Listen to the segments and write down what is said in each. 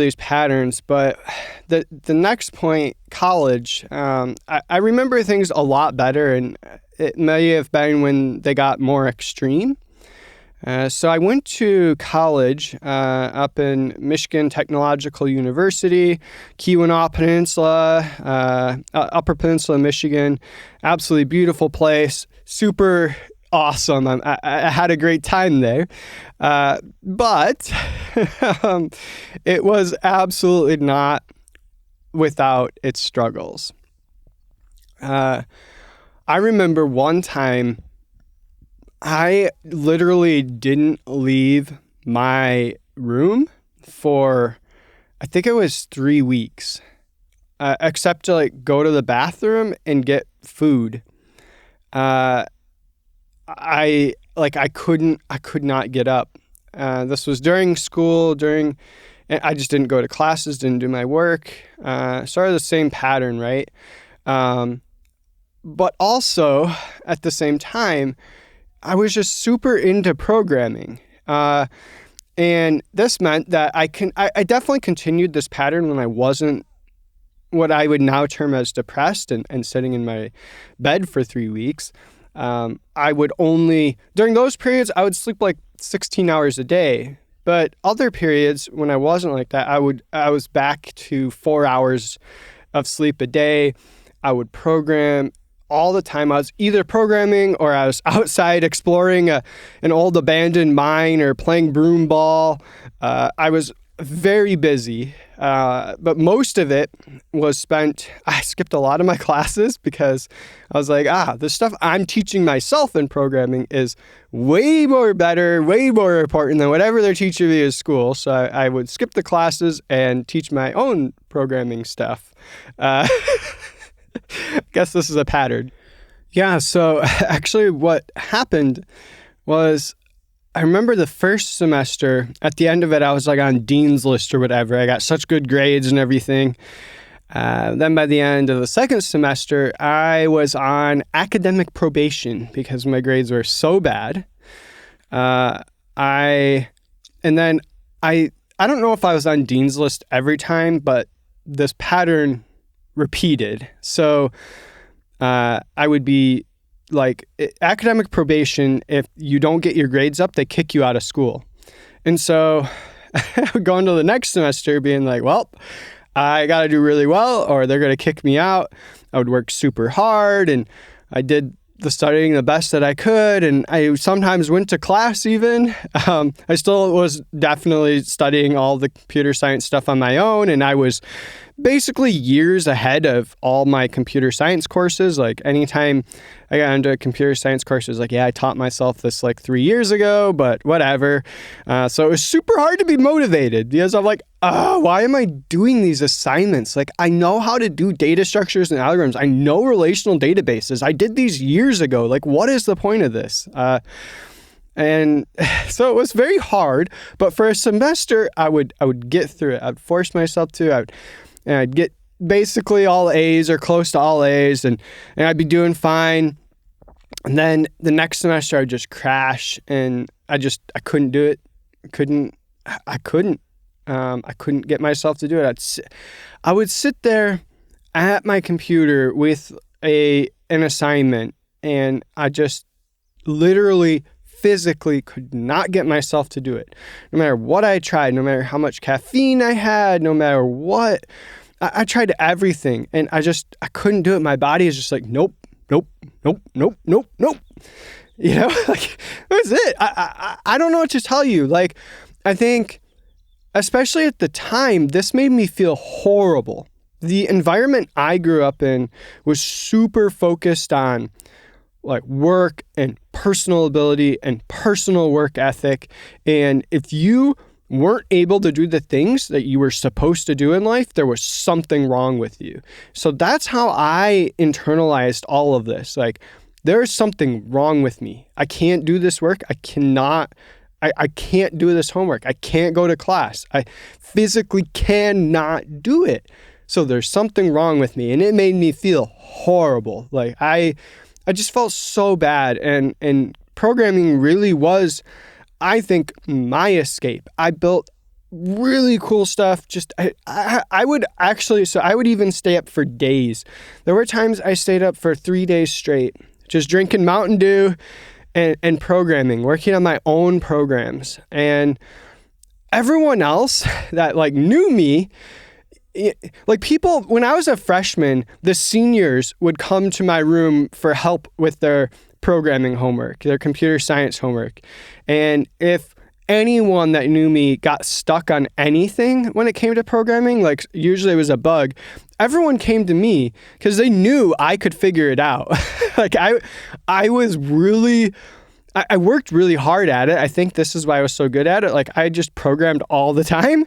these patterns, but the next point, college, I remember things a lot better, and it may have been when they got more extreme. So I went to college up in Michigan Technological University, Keweenaw Peninsula, Upper Peninsula, Michigan. Absolutely beautiful place, super awesome. I had a great time there, but it was absolutely not without its struggles. I remember one time I literally didn't leave my room for, I think it was 3 weeks, except to go to the bathroom and get food. I could not get up. This was during school, I just didn't go to classes, didn't do my work. Sort of the same pattern, right? But also at the same time, I was just super into programming. And this meant that I definitely continued this pattern when I wasn't what I would now term as depressed and sitting in my bed for 3 weeks. I would during those periods, I would sleep 16 hours a day. But other periods when I wasn't like that, I was back to 4 hours of sleep a day. I would program all the time. I was either programming or I was outside exploring an old abandoned mine or playing broom ball. I was very busy, but most of it was spent, I skipped a lot of my classes because I was like, the stuff I'm teaching myself in programming is way more better, way more important than whatever they're teaching me at school. So I would skip the classes and teach my own programming stuff. I guess this is a pattern. Yeah, so actually what happened was I remember the first semester, at the end of it, I was on Dean's List or whatever. I got such good grades and everything. Then by the end of the second semester, I was on academic probation because my grades were so bad. I don't know if I was on Dean's List every time, but this pattern repeated. So I would be academic probation. If you don't get your grades up, they kick you out of school. And so I would go into the next semester being well, I got to do really well or they're going to kick me out. I would work super hard and I did the studying the best that I could. And I sometimes went to class even. I still was definitely studying all the computer science stuff on my own. And I was basically years ahead of all my computer science courses. Anytime I got into computer science courses, I taught myself this 3 years ago, but whatever. So it was super hard to be motivated because I'm why am I doing these assignments? I know how to do data structures and algorithms. I know relational databases. I did these years ago. What is the point of this? And so it was very hard, but for a semester, I would get through it. I'd force myself to. I'd get basically all A's or close to all A's, and I'd be doing fine. And then the next semester, I would just crash, and I couldn't do it. I couldn't get myself to do it. I would sit there at my computer with an assignment, and I just literally physically could not get myself to do it. No matter what I tried, no matter how much caffeine I had, no matter what, I tried everything and I couldn't do it. My body is just nope. That's it. I don't know what to tell you. I think, especially at the time, this made me feel horrible. The environment I grew up in was super focused on work and personal ability and personal work ethic. And if you weren't able to do the things that you were supposed to do in life, there was something wrong with you. So that's how I internalized all of this. There's something wrong with me. I can't do this work. I can't do this homework. I can't go to class. I physically cannot do it. So there's something wrong with me. And it made me feel horrible. I just felt so bad. And programming really was, I think, my escape. I built really cool stuff. Just I would actually, so I would even stay up for days. There were times I stayed up for 3 days straight, just drinking Mountain Dew and programming, working on my own programs. And everyone else that like knew me, like people, when I was a freshman, the seniors would come to my room for help with their programming homework, their computer science homework. And if anyone that knew me got stuck on anything when it came to programming, like usually it was a bug, everyone came to me because they knew I could figure it out. Like I was really, I worked really hard at it. I think this is why I was so good at it. Like I just programmed all the time.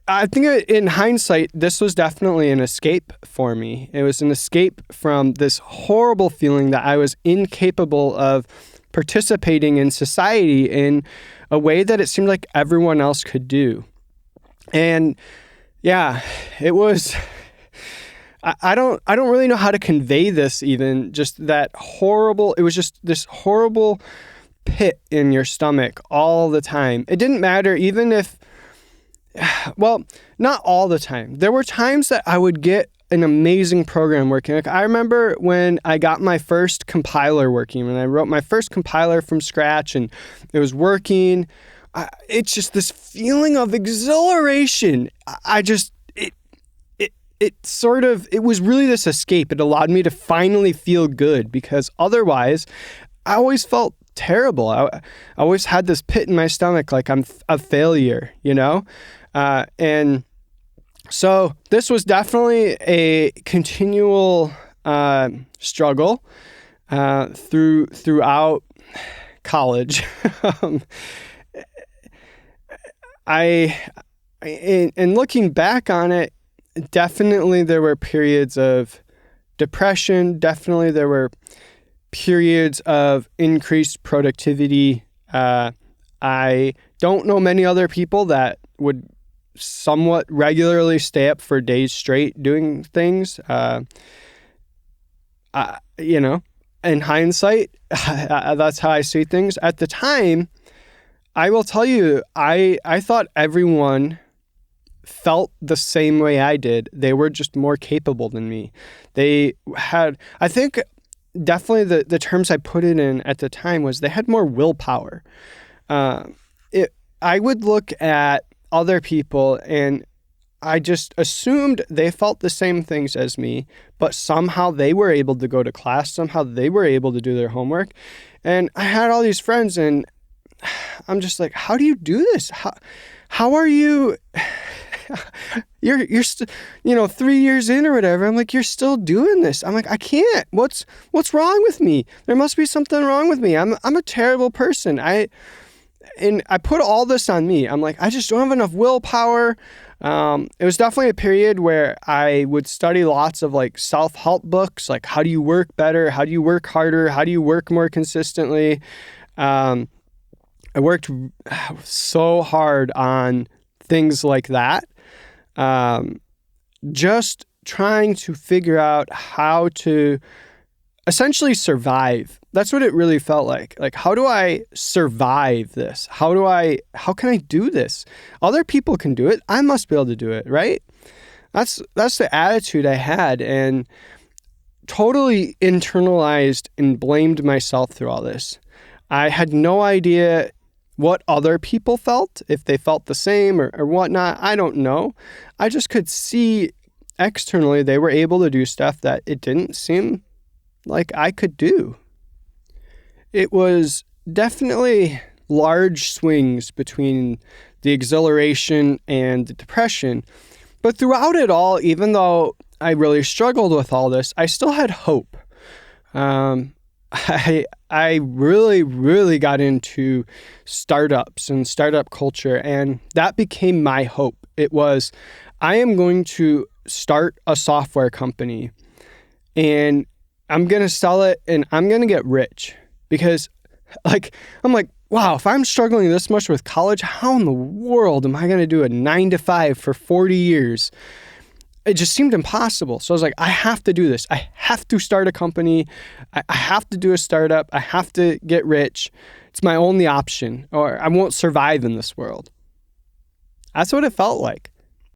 I think in hindsight, this was definitely an escape for me. It was an escape from this horrible feeling that I was incapable of participating in society in a way that it seemed like everyone else could do. And yeah, it was, I don't really know how to convey this even, just that horrible, it was just this horrible pit in your stomach all the time. It didn't matter even if, well, not all the time. There were times that I would get an amazing program working. Like I remember when I got my first compiler working, when I wrote my first compiler from scratch and it was working, it's just this feeling of exhilaration. It was really this escape. It allowed me to finally feel good because otherwise I always felt terrible. I always had this pit in my stomach like I'm a failure, you know? And so this was definitely a continual struggle throughout college. In looking back on it, definitely there were periods of depression. Definitely there were periods of increased productivity. I don't know many other people that would somewhat regularly stay up for days straight doing things. In hindsight, that's how I see things. At the time, I will tell you, I thought everyone felt the same way I did. They were just more capable than me. They had, I think definitely the terms I put it in at the time was they had more willpower. I would look at other people and I just assumed they felt the same things as me, but somehow they were able to go to class. Somehow they were able to do their homework. And I had all these friends and I'm just like, how do you do this? How are you? You're still, 3 years in or whatever. I'm like, you're still doing this. I'm like, I can't. What's wrong with me? There must be something wrong with me. I'm a terrible person. And I put all this on me. I'm like, I just don't have enough willpower. It was definitely a period where I would study lots of like self-help books, like how do you work better? How do you work harder? How do you work more consistently? I worked so hard on things like that. Just trying to figure out how to essentially survive. That's what it really felt like. Like, how do I survive this? How can I do this? Other people can do it. I must be able to do it, right? That's the attitude I had and totally internalized and blamed myself through all this. I had no idea what other people felt, if they felt the same or whatnot. I don't know. I just could see externally they were able to do stuff that it didn't seem like I could do. It was definitely large swings between the exhilaration and the depression. But throughout it all, even though I really struggled with all this, I still had hope. I really, really got into startups and startup culture, and that became my hope. It was, I am going to start a software company, and I'm going to sell it, and I'm going to get rich. Because, I'm like, wow, if I'm struggling this much with college, how in the world am I going to do a 9-to-5 for 40 years? It just seemed impossible. So I was like, I have to do this. I have to start a company. I have to do a startup. I have to get rich. It's my only option, or I won't survive in this world. That's what it felt like.